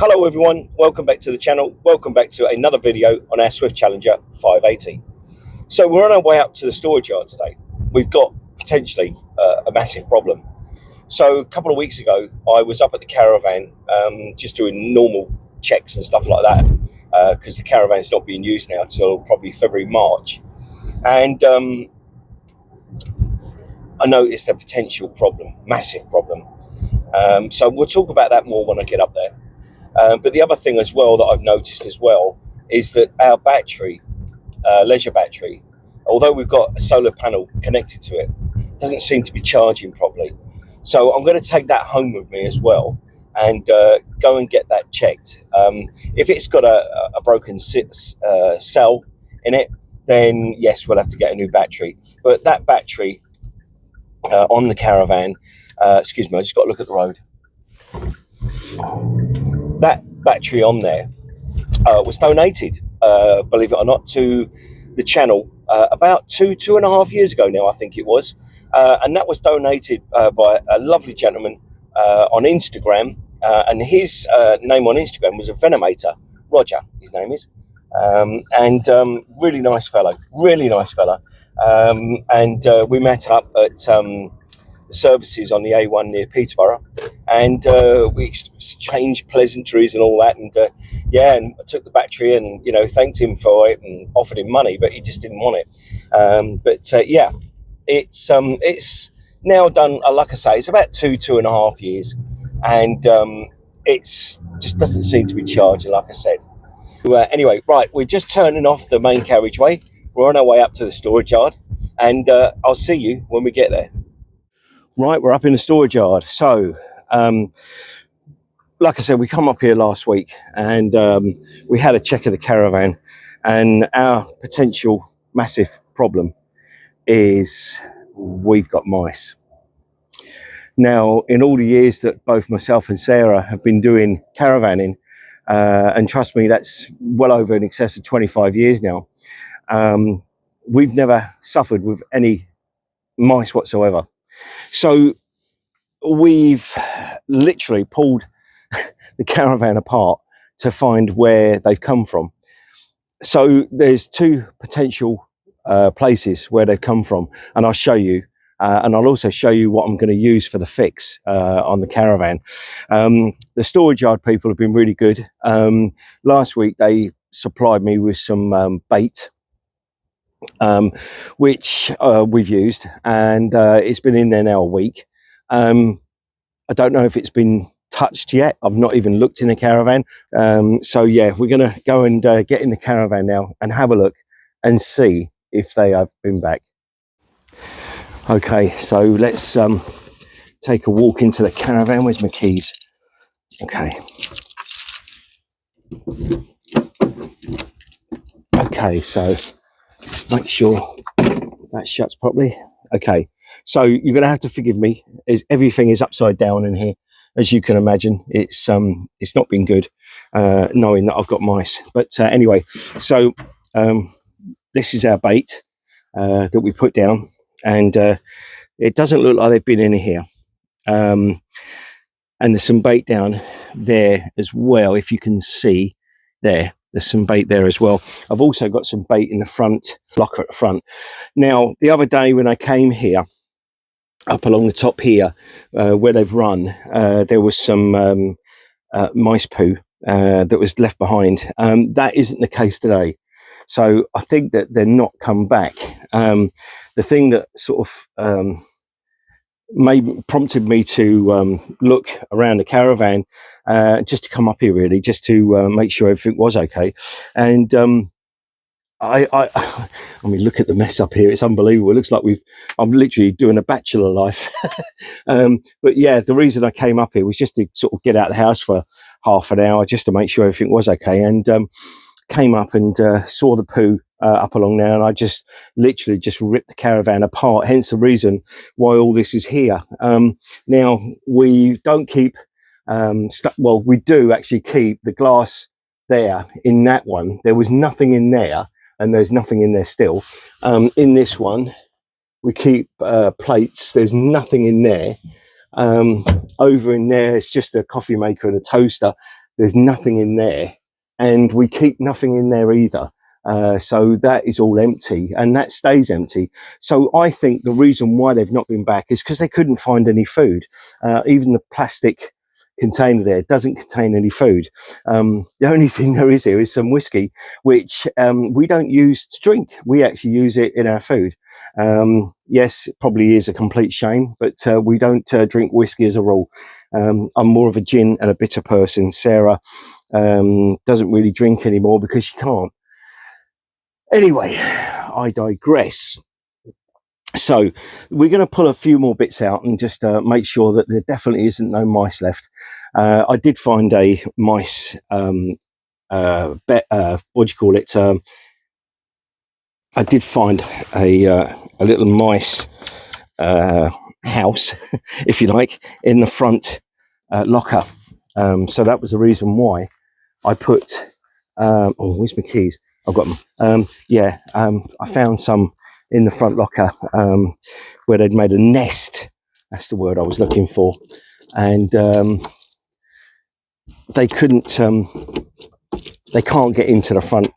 Hello everyone, welcome back to the channel. Welcome back to another video on our Swift Challenger 580. So we're on our way up to the storage yard today. We've got potentially a massive problem. So a couple of weeks ago, I was up at the Caravan just doing normal checks and stuff like that because the Caravan's not being used now till probably February, March. And I noticed a potential problem, massive problem. So we'll talk about that more when I get up there. But the other thing as well that I've noticed as well is that our battery, leisure battery, although we've got a solar panel connected to it, doesn't seem to be charging properly. So I'm going to take that home with me as well and go and get that checked. If it's got a broken cell in it, then yes, we'll have to get a new battery. But that battery on the Caravan, excuse me, I just got to look at the road. That battery on there was donated, believe it or not, to the channel about two and a half years ago now, I think it was. And that was donated by a lovely gentleman on Instagram. And his name on Instagram was a Venomator, Roger, his name is. And really nice fellow, really nice fella. And we met up at services on the A1 near Peterborough, and we exchanged pleasantries and all that, and and I took the battery and thanked him for it and offered him money, but he just didn't want it. It's now done, like I say, it's about two and a half years, and it's just doesn't seem to be charging, like I said. Anyway, right, we're just turning off the main carriageway. We're on our way up to the storage yard, and I'll see you when we get there. Right, we're up in the storage yard. So, like I said, we come up here last week and we had a check of the Caravan, and our potential massive problem is we've got mice. Now, in all the years that both myself and Sarah have been doing caravanning, and trust me, that's well over in excess of 25 years now, we've never suffered with any mice whatsoever. So we've literally pulled the Caravan apart to find where they've come from. So there's two potential places where they've come from, and I'll show you. And I'll also show you what I'm going to use for the fix on the Caravan. The storage yard people have been really good. Last week they supplied me with some bait, which we've used, and it's been in there now a week. I don't know if it's been touched yet. I've not even looked in the Caravan. So yeah, we're going to go and get in the Caravan now and have a look and see if they have been back. Okay, so let's take a walk into the Caravan. Where's my keys? Okay. Okay, so just make sure that shuts properly. Okay, so you're going to have to forgive me, as everything is upside down in here. As you can imagine, it's not been good knowing that I've got mice. But anyway, so this is our bait that we put down, and it doesn't look like they've been in here. And there's some bait down there as well, if you can see there. There's some bait there as well. I've also got some bait in the front, locker at the front. Now, the other day when I came here, up along the top here, where they've run, there was some mice poo that was left behind. That isn't the case today. So I think that they're not come back. The thing that sort of prompted me to look around the Caravan, just to come up here really, just to make sure everything was okay. And I mean, look at the mess up here. It's unbelievable. It looks like I'm literally doing a bachelor life. But yeah, the reason I came up here was just to sort of get out of the house for half an hour, just to make sure everything was okay. And came up and saw the poo up along there, and I just literally just ripped the Caravan apart, hence the reason why all this is here. Now, we don't keep well, we do actually keep the glass there. In that one there was nothing in there, and there's nothing in there still. In this one we keep plates. There's nothing in there. Over in there it's just a coffee maker and a toaster. There's nothing in there, and we keep nothing in there either. So that is all empty, and that stays empty. So I think the reason why they've not been back is because they couldn't find any food. Even the plastic container there doesn't contain any food. The only thing there is here is some whiskey, which we don't use to drink. We actually use it in our food. Yes, it probably is a complete shame, but we don't drink whiskey as a rule. I'm more of a gin and a bitter person. Sarah doesn't really drink anymore because she can't. Anyway, I digress. So we're going to pull a few more bits out and just make sure that there definitely isn't no mice left. I did find a mice, what do you call it? I did find a little mice house, if you like, in the front locker. So that was the reason why I put, oh, where's my keys? I've got them. I found some in the front locker where they'd made a nest. That's the word I was looking for. And they couldn't, they can't get into the front,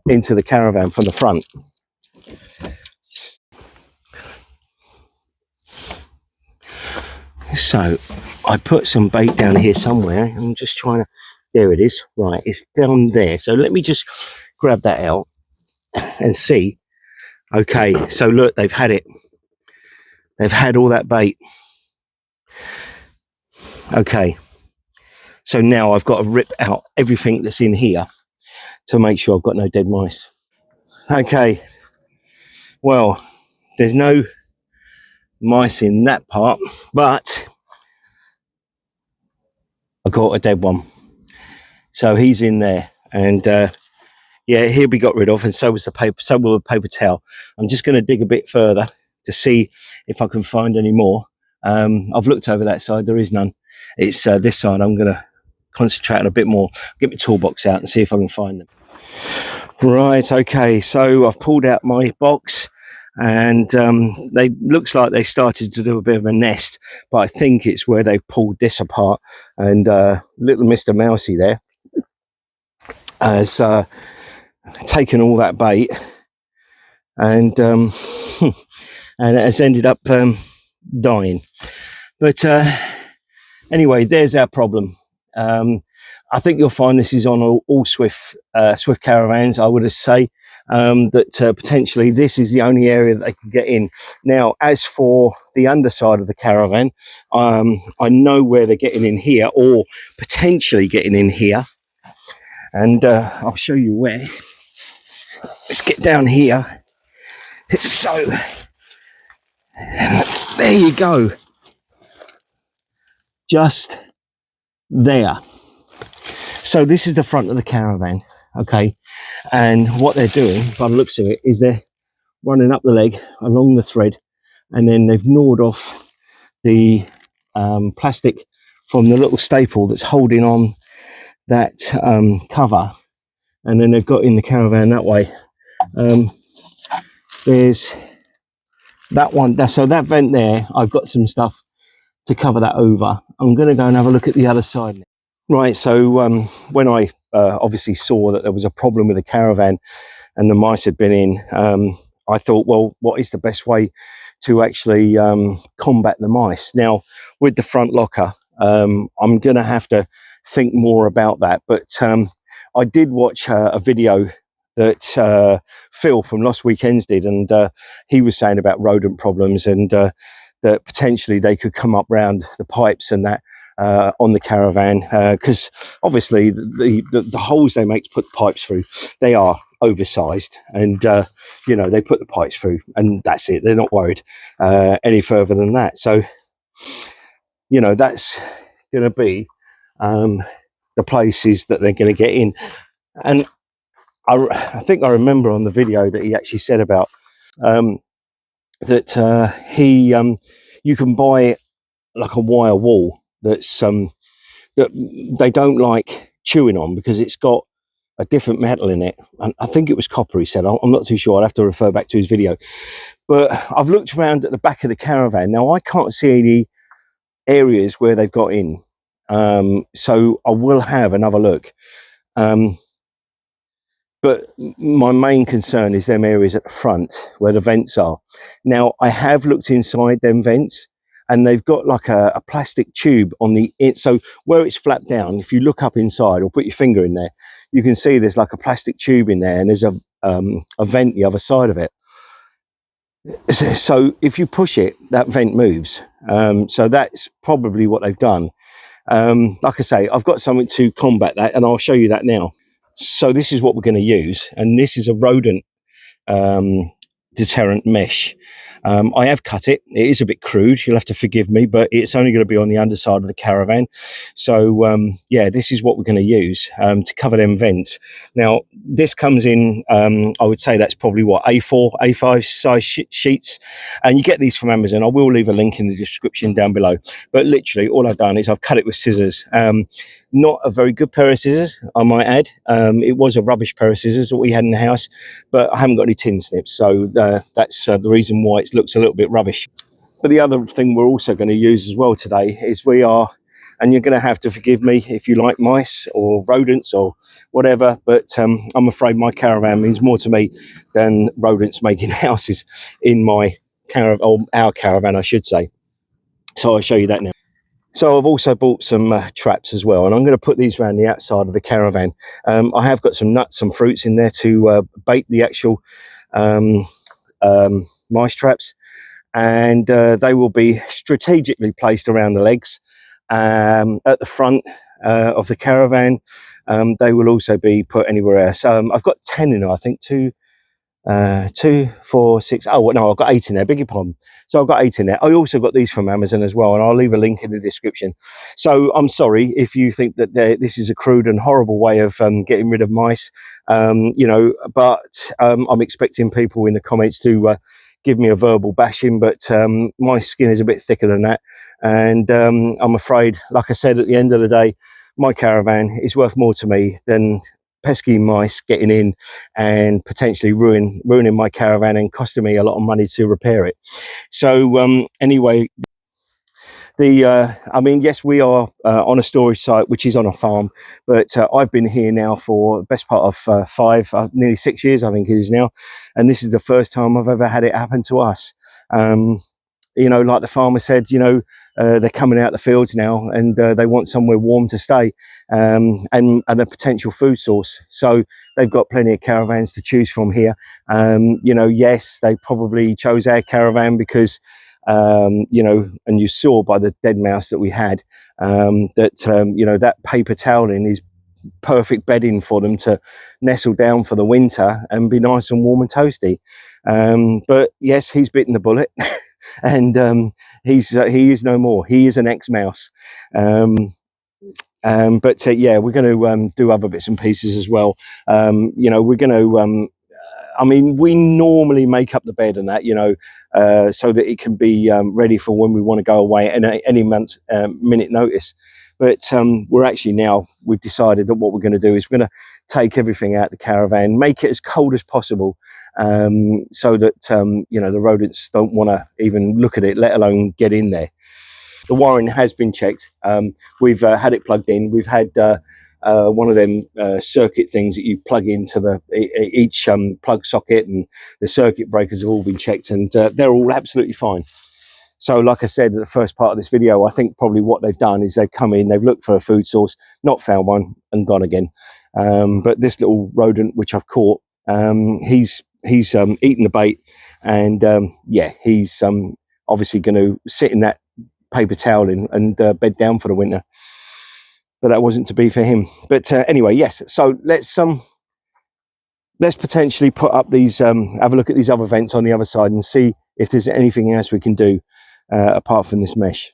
into the caravan from the front. So I put some bait down here somewhere. I'm just trying to, there it is. Right, it's down there. So let me just grab that out and see. Okay, so look, they've had it. They've had all that bait. Okay, so now I've got to rip out everything that's in here to make sure I've got no dead mice. Okay, well, there's no mice in that part, but I got a dead one. So he's in there, and yeah, he'll be got rid of, and so was the paper, so will the paper towel. I'm just going to dig a bit further to see if I can find any more. I've looked over that side, there is none. It's this side. I'm going to concentrate on a bit more, get my toolbox out and see if I can find them. Right, okay, so I've pulled out my box, and they looks like they started to do a bit of a nest, but I think it's where they've pulled this apart, and little Mr. Mousey there has taken all that bait, and and it has ended up dying. But anyway, there's our problem. I think you'll find this is on all Swift caravans. I would say that potentially this is the only area that they can get in. Now, as for the underside of the caravan, I know where they're getting in here, or potentially getting in here, and I'll show you where. Let's get down here. So there you go, just there. So this is the front of the caravan, okay, and what they're doing by the looks of it is they're running up the leg along the thread, and then they've gnawed off the plastic from the little staple that's holding on that cover, and then they've got in the caravan that way. There's that one, so that vent there, I've got some stuff to cover that over. I'm going to go and have a look at the other side. Right, so when I obviously saw that there was a problem with the caravan and the mice had been in, I thought, well, what is the best way to actually combat the mice? Now, with the front locker, I'm going to have to think more about that. But I did watch a video that Phil from Lost Weekends did, and he was saying about rodent problems, and that potentially they could come up round the pipes and that on the caravan, because obviously the holes they make to put the pipes through, they are oversized, and you know, they put the pipes through and that's it. They're not worried any further than that. So, you know, that's going to be the places that they're going to get in. And I think I remember on the video that he actually said about that you can buy like a wire wall that's that they don't like chewing on because it's got a different metal in it, and I think it was copper, he said. I'm not too sure, I'll have to refer back to his video. But I've looked around at the back of the caravan. Now I can't see any areas where they've got in, So I will have another look. But my main concern is them areas at the front where the vents are. Now, I have looked inside them vents, and they've got like a plastic tube on the so where it's flapped down, if you look up inside or put your finger in there, you can see there's like a plastic tube in there, and there's a vent the other side of it. So if you push it, that vent moves. So that's probably what they've done. Like I say, I've got something to combat that, and I'll show you that now. So this is what we're going to use, and this is a rodent deterrent mesh. I have cut it. It is a bit crude. You'll have to forgive me, but it's only going to be on the underside of the Caravan. So yeah, this is what we're going to use to cover them vents. Now, this comes in, I would say that's probably what, A4, A5 size sheets. And you get these from Amazon. I will leave a link in the description down below. But literally, all I've done is I've cut it with scissors. Not a very good pair of scissors, I might add. It was a rubbish pair of scissors that we had in the house, but I haven't got any tin snips, so that's the reason why it looks a little bit rubbish. But the other thing we're also going to use as well today is we are, and you're going to have to forgive me if you like mice or rodents or whatever, but I'm afraid my Caravan means more to me than rodents making houses in my Caravan, or our Caravan, I should say. So I'll show you that now. So I've also bought some traps as well, and I'm going to put these around the outside of the Caravan. I have got some nuts and fruits in there to bait the actual mice traps, and they will be strategically placed around the legs at the front of the Caravan. They will also be put anywhere else. I've got 10 in there, I think, 2, 4, 6. Oh no, I've got 8 in there. Beg your pardon. So I've got 8 in there. I also got these from Amazon as well, and I'll leave a link in the description. So I'm sorry if you think that this is a crude and horrible way of getting rid of mice, you know, but I'm expecting people in the comments to give me a verbal bashing, but my skin is a bit thicker than that, and I'm afraid, like I said, at the end of the day, my Caravan is worth more to me than pesky mice getting in and potentially ruining my Caravan and costing me a lot of money to repair it. So anyway, I mean, yes, we are on a storage site which is on a farm, but I've been here now for the best part of 5, nearly 6 years, I think it is now, and this is the first time I've ever had it happen to us. You know, like the farmer said, you know, they're coming out the fields now, and they want somewhere warm to stay, and a potential food source. So they've got plenty of caravans to choose from here. You know, yes, they probably chose our Caravan because, you know, and you saw by the dead mouse that we had, that, you know, that paper toweling is perfect bedding for them to nestle down for the winter and be nice and warm and toasty. But yes, he's bitten the bullet. And he is no more. He is an ex-mouse. But yeah, we're going to do other bits and pieces as well. You know, we're going to I mean, we normally make up the bed and that, you know, so that it can be ready for when we want to go away at any minute notice. But we're actually now, we've decided that what we're going to do is we're going to take everything out the Caravan, make it as cold as possible, so that, you know, the rodents don't want to even look at it, let alone get in there. The wiring has been checked. We've had it plugged in. We've had one of them circuit things that you plug into each plug socket, and the circuit breakers have all been checked, and they're all absolutely fine. So like I said at the first part of this video, I think probably what they've done is they've come in, they've looked for a food source, not found one, and gone again. But this little rodent which I've caught, he's eaten the bait, and yeah, he's obviously going to sit in that paper toweling and bed down for the winter. But that wasn't to be for him. But anyway, yes. So let's potentially put up these, have a look at these other vents on the other side and see if there's anything else we can do apart from this mesh.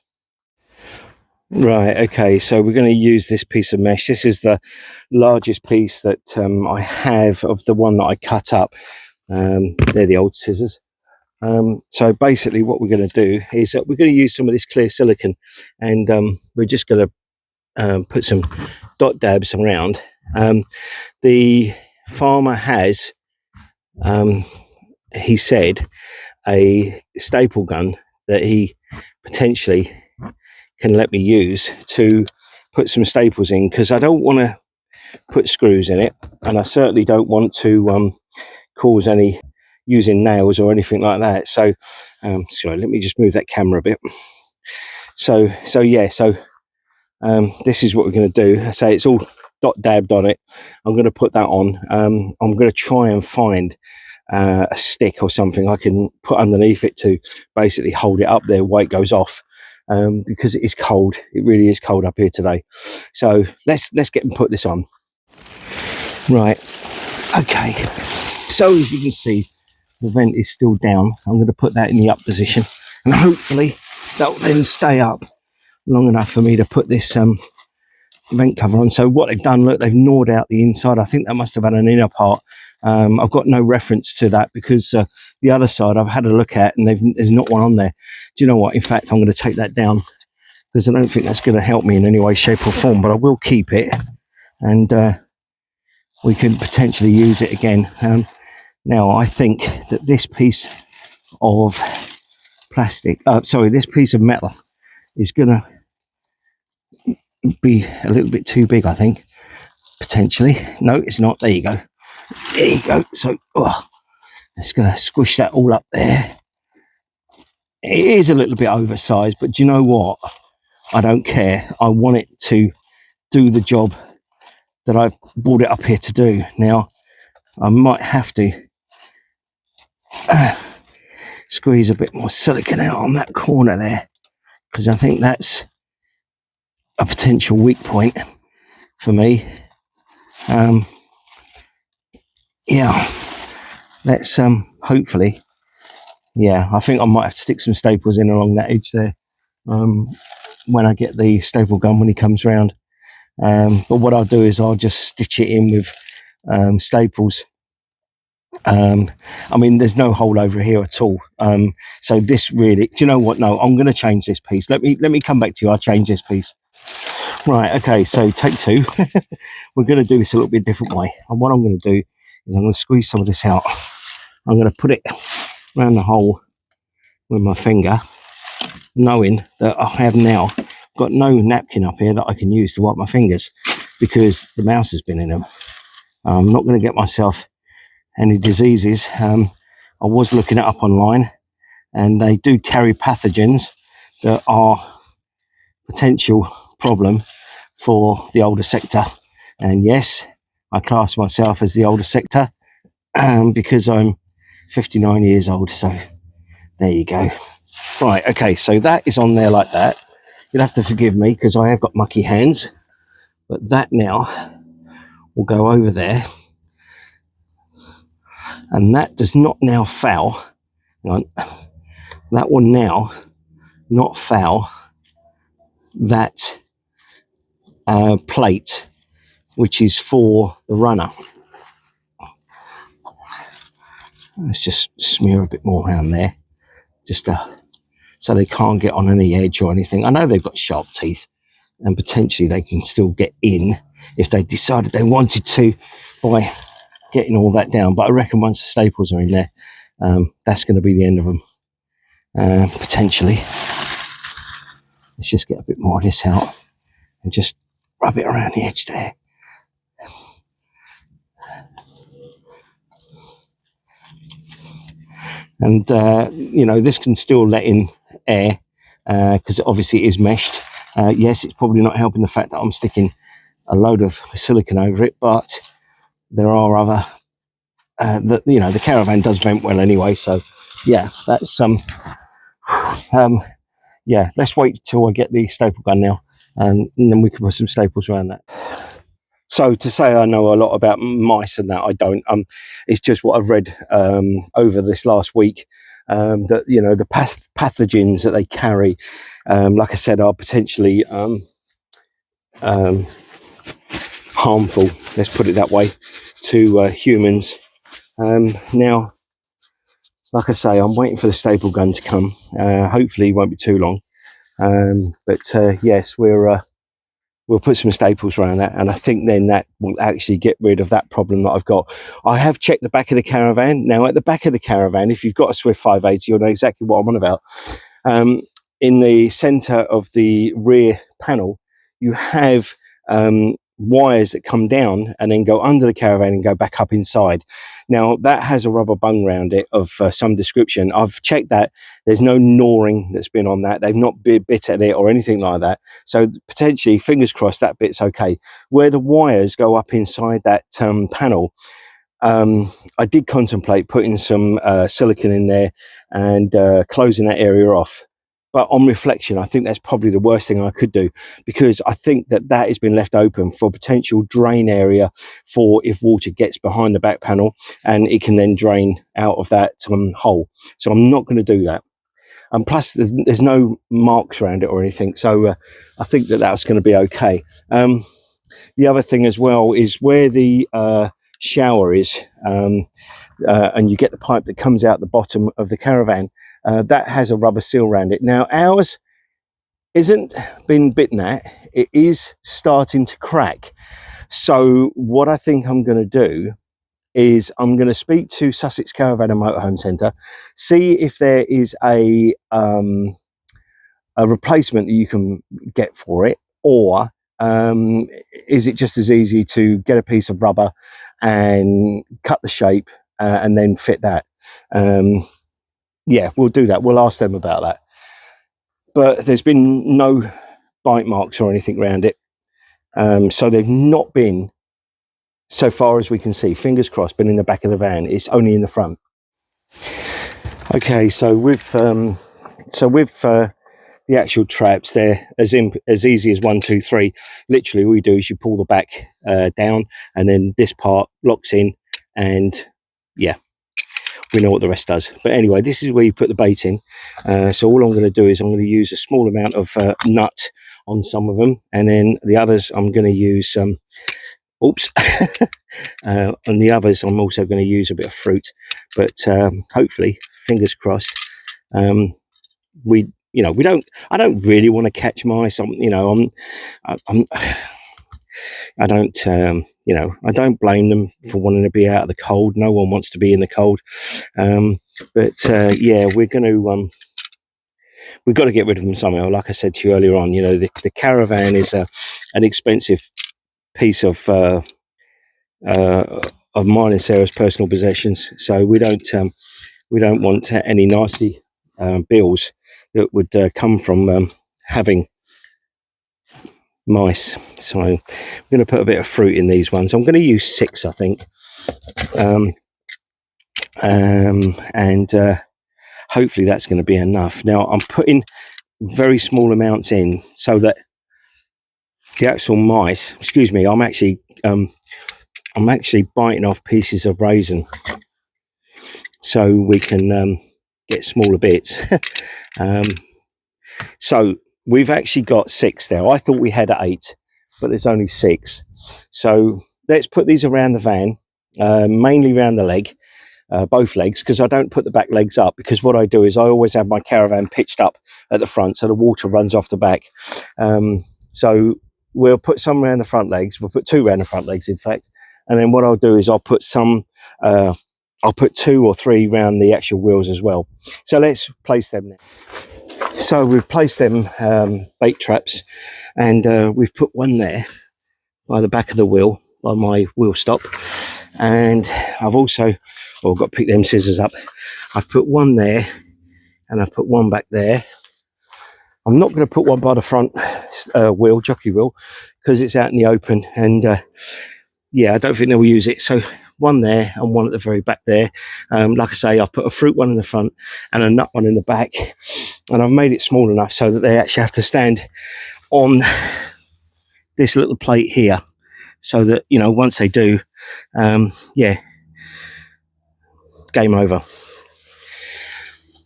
Right, okay, so we're going to use this piece of mesh. This is the largest piece that I have of the one that I cut up. They're the old scissors. So basically what we're going to do is that we're going to use some of this clear silicone, and we're just going to put some dot dabs around. The farmer has, he said, a staple gun that he potentially can let me use to put some staples in, because I don't want to put screws in it, and I certainly don't want to cause any using nails or anything like that. So sorry, let me just move that camera a bit. So this is what we're going to do. I say it's all dot dabbed on it. I'm going to put that on. I'm going to try and find a stick or something I can put underneath it to basically hold it up there while it goes off, because it is cold. It really is cold up here today. So let's get and put this on. Right, okay, so as you can see, the vent is still down. I'm going to put that in the up position, and hopefully that will then stay up long enough for me to put this vent cover on. So what they've done, look, they've gnawed out the inside. I think that must have had an inner part. I've got no reference to that, because the other side I've had a look at, and there's not one on there. Do you know what? In fact, I'm going to take that down, because I don't think that's going to help me in any way, shape or form, but I will keep it, and we can potentially use it again. Now, I think that this piece of plastic, this piece of metal is going to be a little bit too big, I think, potentially. No, it's not. There you go. There you go. So, it's going to squish that all up there. It is a little bit oversized, but do you know what? I don't care. I want it to do the job that I've brought it up here to do. Now, I might have to squeeze a bit more silicone out on that corner there, because I think that's a potential weak point for me. Yeah, let's hopefully, yeah, I think I might have to stick some staples in along that edge there when I get the staple gun when he comes round. But what I'll do is I'll just stitch it in with staples. I mean, there's no hole over here at all. So this really, do you know what? No, I'm going to change this piece. Let me come back to you. I'll change this piece. Right, okay, so take two. We're going to do this a little bit different way. And what I'm going to do is I'm going to squeeze some of this out. I'm going to put it around the hole with my finger, knowing that I have now got no napkin up here that I can use to wipe my fingers, because the mouse has been in them. I'm not going to get myself any diseases. I was looking it up online, and they do carry pathogens that are potential problem for the older sector. And yes, I class myself as the older sector because I'm 59 years old. So there you go. Right, okay, so that is on there like that. You'll have to forgive me because I have got mucky hands, but that now will go over there, and that does not now foul. Hang on. That will now not foul that plate, which is for the runner. Let's just smear a bit more around there, just so they can't get on any edge or anything. I know they've got sharp teeth, and potentially they can still get in if they decided they wanted to by getting all that down. But I reckon once the staples are in there, that's going to be the end of them, potentially. Let's just get a bit more of this out and just rub it around the edge there. And, this can still let in air because obviously it is meshed. Yes, it's probably not helping the fact that I'm sticking a load of silicone over it, but there are other, the Caravan does vent well anyway. So, yeah, that's, let's wait till I get the staple gun now, and then we can put some staples around that. So to say I know a lot about mice and that, I don't. It's just what I've read over this last week, that, the pathogens that they carry, like I said, are potentially harmful, let's put it that way, to humans. Now, like I say, I'm waiting for the staple gun to come. Hopefully it won't be too long. Yes, we'll put some staples around that, and I think then that will actually get rid of that problem that I've got. I have checked the back of the Caravan. Now, at the back of the Caravan, if you've got a Swift 580, you'll know exactly what I'm on about. In the centre of the rear panel, you have wires that come down and then go under the caravan and go back up inside. Now that has a rubber bung around it of some description. I've checked that there's no gnawing that's been on that. They've not bit at it or anything like that. So potentially, fingers crossed, that bit's okay. Where the wires go up inside that panel, I did contemplate putting some silicone in there and closing that area off. But on reflection, I think that's probably the worst thing I could do, because I think that that has been left open for potential drain area for if water gets behind the back panel, and it can then drain out of that hole. So I'm not going to do that. And plus, there's no marks around it or anything. So I think that that's going to be okay. The other thing as well is where the shower is, and you get the pipe that comes out the bottom of the Caravan, that has a rubber seal around it. Now ours isn't been bitten at, it is starting to crack. So what I think I'm going to do is I'm going to speak to Sussex Caravan and Motorhome Centre, see if there is a replacement that you can get for it, or is it just as easy to get a piece of rubber and cut the shape and then fit that. Yeah, we'll do that. We'll ask them about that. But there's been no bite marks or anything around it. So they've not been, so far as we can see, fingers crossed, been in the back of the van. It's only in the front. Okay, so with the actual traps, they're as easy as 1, 2, 3. Literally all you do is you pull the back down, and then this part locks in, and yeah, we know what the rest does. But anyway, this is where you put the bait in. So all I'm going to do is I'm going to use a small amount of nut on some of them, and then the others I'm going to use some oops on the others I'm also going to use a bit of fruit. But hopefully, fingers crossed, I don't really want to catch mice. I don't blame them for wanting to be out of the cold. No one wants to be in the cold. Yeah, we've got to get rid of them somehow. Like I said to you earlier on, the Caravan is an expensive piece of mine and Sarah's personal possessions. So we don't want any nasty bills that would come from having mice. So I'm going to put a bit of fruit in these ones. I'm going to use 6, I think, and hopefully that's going to be enough. Now I'm putting very small amounts in so that the actual mice, excuse me, I'm actually biting off pieces of raisin so we can get smaller bits. So we've actually got 6 there. I thought we had 8, but there's only 6. So let's put these around the van, mainly around the leg, both legs, because I don't put the back legs up, because what I do is I always have my Caravan pitched up at the front so the water runs off the back. So we'll put some around the front legs. We'll put 2 around the front legs, in fact. And then what I'll do is I'll put 2 or 3 around the actual wheels as well. So let's place them now. So we've placed them bait traps, and we've put one there by the back of the wheel, by my wheel stop. And I've also, got to pick them scissors up. I've put one there, and I've put one back there. I'm not going to put one by the front wheel, jockey wheel, because it's out in the open, and yeah, I don't think they'll use it. So one there and one at the very back there. Like I say, I've put a fruit one in the front and a nut one in the back, and I've made it small enough so that they actually have to stand on this little plate here, so that, once they do, yeah, game over.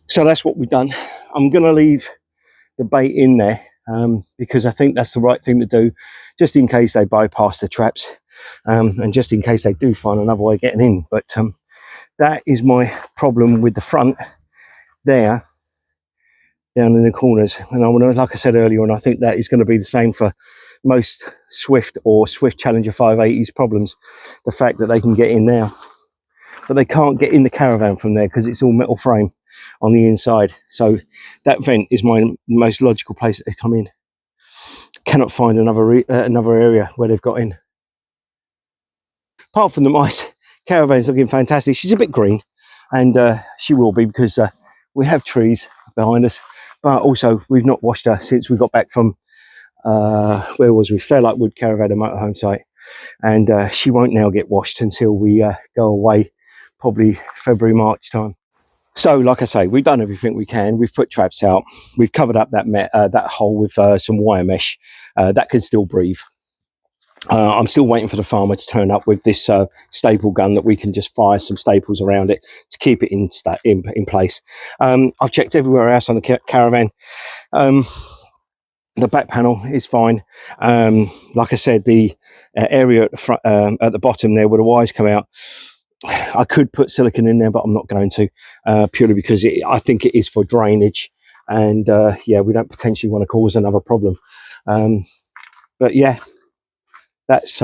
So that's what we've done. I'm going to leave the bait in there because I think that's the right thing to do, just in case they bypass the traps, and just in case they do find another way of getting in. But that is my problem with the front there, down in the corners. And like I said earlier on, I think that is going to be the same for most Swift or Swift Challenger 580s problems, the fact that they can get in there, but they can't get in the Caravan from there because it's all metal frame on the inside. So that vent is my most logical place that they come in. cannot find another area where they've got in. Apart from the mice, Caravan's looking fantastic. She's a bit green, and she will be, because we have trees behind us, but also we've not washed her since we got back from where was we? Fairlight Wood Caravan, a motorhome site, and she won't now get washed until we go away, probably February, March time. So, like I say, we've done everything we can. We've put traps out. We've covered up that hole with some wire mesh that can still breathe. I'm still waiting for the farmer to turn up with this staple gun that we can just fire some staples around it to keep it in place. I've checked everywhere else on the Caravan. The back panel is fine. Like I said, the area at the front, at the bottom there where the wires come out, I could put silicone in there, but I'm not going to, purely because I think it is for drainage, and yeah, we don't potentially want to cause another problem. But yeah, that's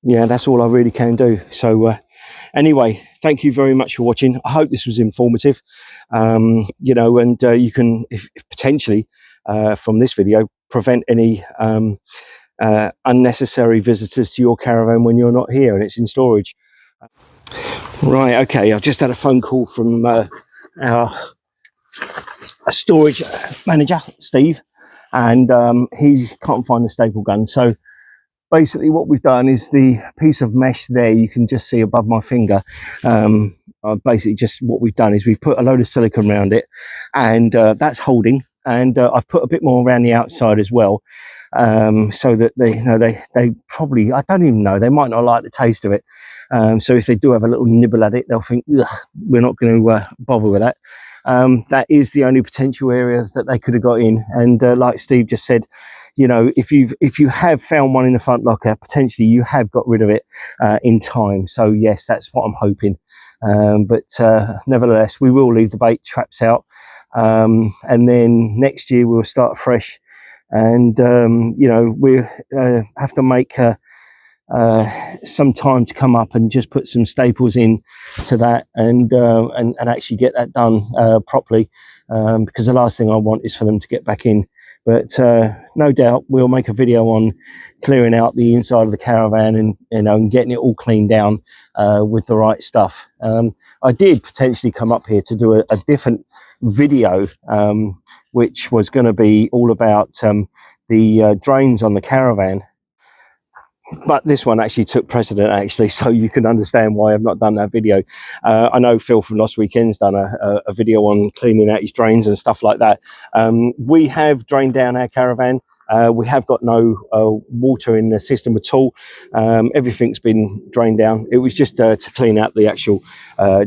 that's all I really can do. So anyway, thank you very much for watching. I hope this was informative. You know, and you can, if potentially from this video, prevent any unnecessary visitors to your caravan when you're not here and it's in storage. Right, okay, I've just had a phone call from our storage manager, Steve, and he can't find the staple gun. So basically what we've done is the piece of mesh there you can just see above my finger. Basically just what we've done is we've put a load of silicone around it, and that's holding, and I've put a bit more around the outside as well, so that they probably, I don't even know, they might not like the taste of it. So if they do have a little nibble at it, they'll think, we're not going to bother with that. That is the only potential area that they could have got in. And like Steve just said, you know, if you have found one in the front locker, potentially you have got rid of it in time. So yes, that's what I'm hoping. But nevertheless, we will leave the bait traps out, and then next year we'll start fresh. And you know, we have to make some time to come up and just put some staples in to that, and actually get that done properly, because the last thing I want is for them to get back in. But no doubt we'll make a video on clearing out the inside of the caravan, and you know, and getting it all cleaned down with the right stuff. I did potentially come up here to do a different video, which was going to be all about the drains on the caravan, but this one actually took precedent, actually, so you can understand why I've not done that video. I know Phil from Lost Weekend's done a video on cleaning out his drains and stuff like that. We have drained down our caravan. We have got no water in the system at all. Everything's been drained down. It was just to clean out the actual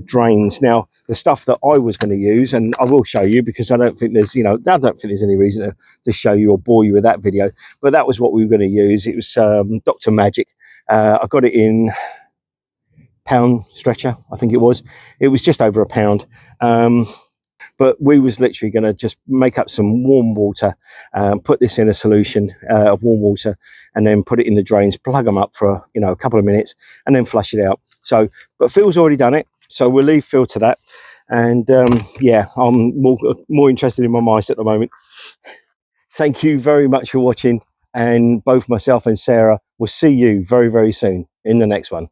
drains. Now, the stuff that I was going to use, and I will show you, because I don't think there's, you know, I don't think there's any reason to show you or bore you with that video, but that was what we were going to use. It was Dr. Magic. I got it in pound stretcher, I think it was. It was just over £1. But we was literally going to just make up some warm water, put this in a solution of warm water, and then put it in the drains, plug them up for, you know, a couple of minutes, and then flush it out. So, but Phil's already done it, so we'll leave Phil to that. And yeah, I'm more interested in my mice at the moment. Thank you very much for watching, and both myself and Sarah will see you very, very soon in the next one.